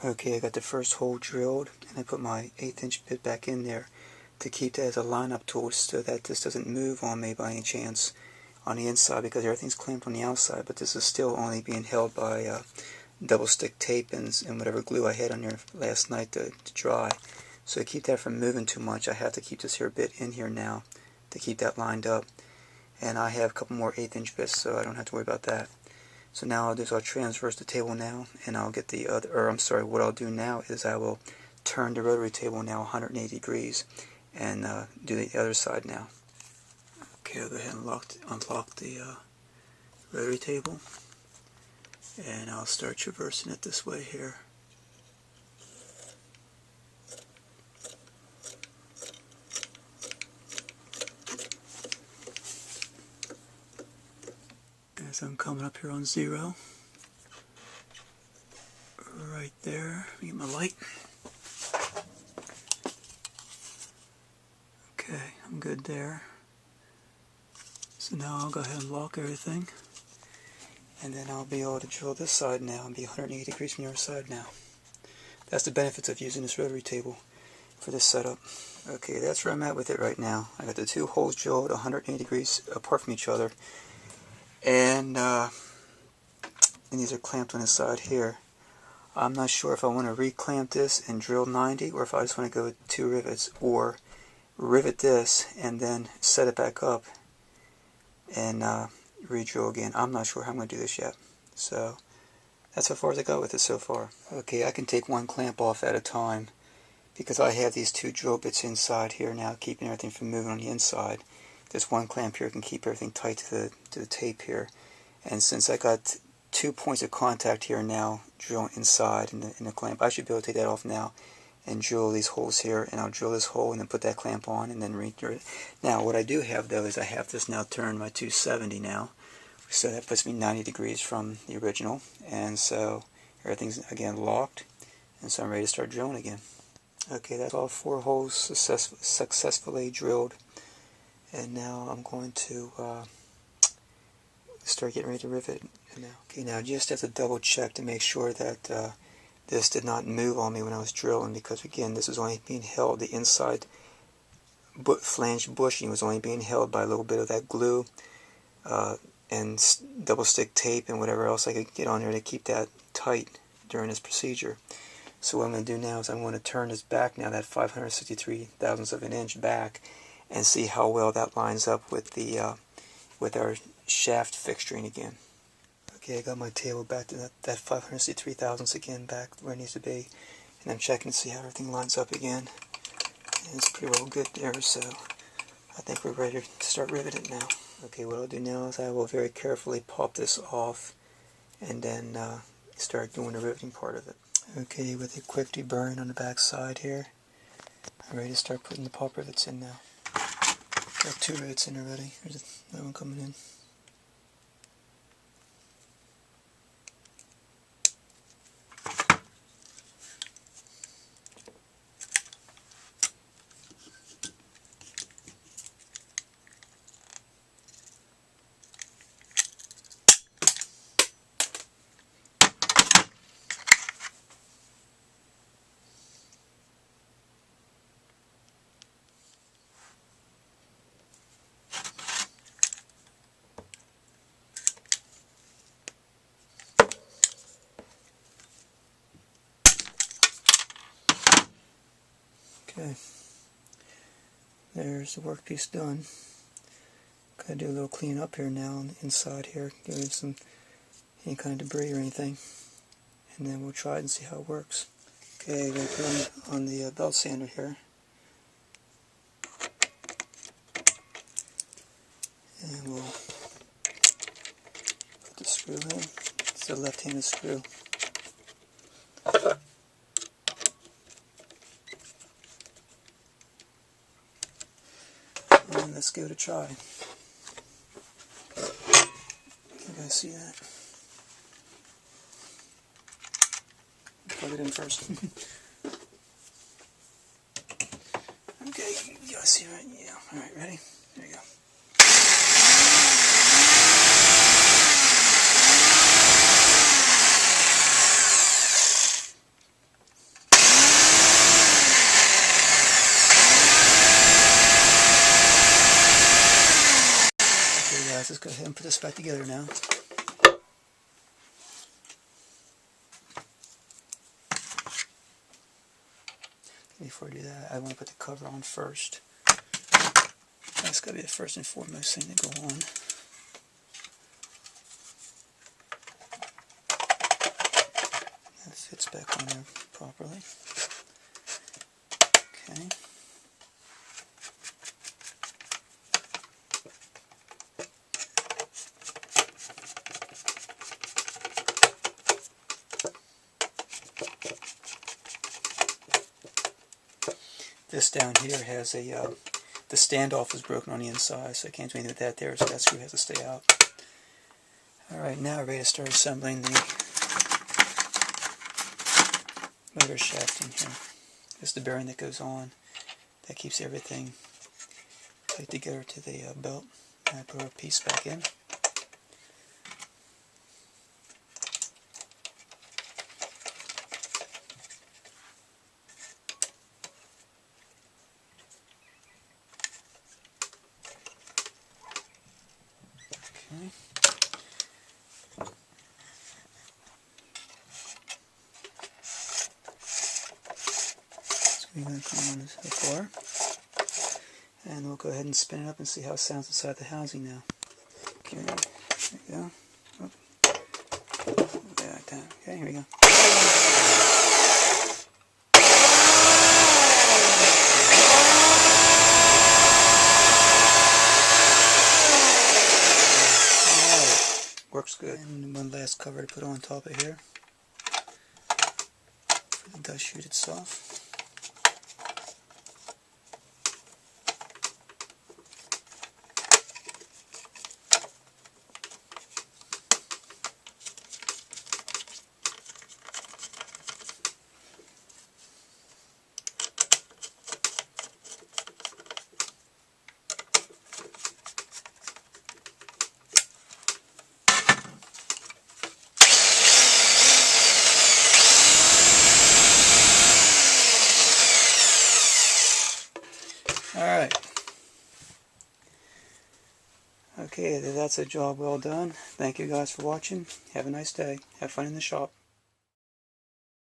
Okay, I got the first hole drilled, and I put my 1/8" bit back in there to keep that as a line-up tool so that this doesn't move on me by any chance on the inside, because everything's clamped on the outside, but this is still only being held by double stick tape and whatever glue I had on there last night to dry. So to keep that from moving too much, I have to keep this here bit in here now to keep that lined up. And I have a couple more 1/8" bits, so I don't have to worry about that. So now I'll do is I'll transverse the table now, and I'll get the other, or I'm sorry, what I'll do now is I will turn the rotary table now 180 degrees and do the other side now. Okay, I'll go ahead and unlock the rotary table, and I'll start traversing it this way here. As I'm coming up here on 0, right there, let me get my light. Okay, I'm good there. So now I'll go ahead and lock everything, and then I'll be able to drill this side now and be 180 degrees from the other side now. That's the benefits of using this rotary table for this setup. Okay, that's where I'm at with it right now. I got the 2 holes drilled 180 degrees apart from each other, and these are clamped on the side here. I'm not sure if I want to reclamp this and drill 90, or if I just want to go with 2 rivets, or rivet this and then set it back up and re-drill again. I'm not sure how I'm going to do this yet. So that's how far as I got with it so far. Okay, I can take one clamp off at a time because I have these 2 drill bits inside here now, keeping everything from moving on the inside. This one clamp here can keep everything tight to the tape here. And since I got 2 points of contact here now drilling inside in the clamp, I should be able to take that off now and drill these holes here, and I'll drill this hole and then put that clamp on and then re-drill it. Now what I do have though is I have this now turned my 270 now, so that puts me 90 degrees from the original, and so everything's again locked, and so I'm ready to start drilling again. Okay, that's all 4 holes successfully drilled, and now I'm going to start getting ready to rivet it now. Okay, now just as a double check to make sure that this did not move on me when I was drilling, because again this is only being held, the inside flange bushing was only being held by a little bit of that glue and double stick tape and whatever else I could get on there to keep that tight during this procedure. So what I'm going to do now is I'm going to turn this back now, that 563 thousandths of an inch back, and see how well that lines up with the with our shaft fixturing again. Okay, I got my table back to that 563 thousandths again, back where it needs to be, and I'm checking to see how everything lines up again. And it's pretty well good there, so I think we're ready to start riveting now. Okay, what I'll do now is I will very carefully pop this off and then start doing the riveting part of it. Okay, with a quick deburring on the back side here, I'm ready to start putting the pop rivets in now. Got 2 rivets in already. There's another one coming in. Okay, there's the workpiece done. Gotta do a little clean up here now on the inside here, get rid of any kind of debris or anything, and then we'll try it and see how it works. Okay, I'm going to put on the belt sander here, and we'll put the screw in. It's a left-handed screw. And let's give it a try. You guys see that? Plug it in first. Okay, you guys see right? Yeah. Alright, ready? There you go. go ahead and put this back together now. Before I do that, I want to put the cover on first. That's got to be the first and foremost thing to go on. That fits back on there properly. Okay. This down here has a, the standoff is broken on the inside, so I can't do anything with that there, so that screw has to stay out. Alright, now we're ready to start assembling the motor shaft in here. This is the bearing that goes on, that keeps everything tight together to the belt. And I put our piece back in. Okay. So we're going to come on so far, and we'll go ahead and spin it up and see how it sounds inside the housing now. Okay, there we go. Oh. Yeah, like that. Okay, here we go. Works good. And one last cover to put on top of here for the dust chute itself. Alright. Okay, that's a job well done. Thank you guys for watching. Have a nice day. Have fun in the shop.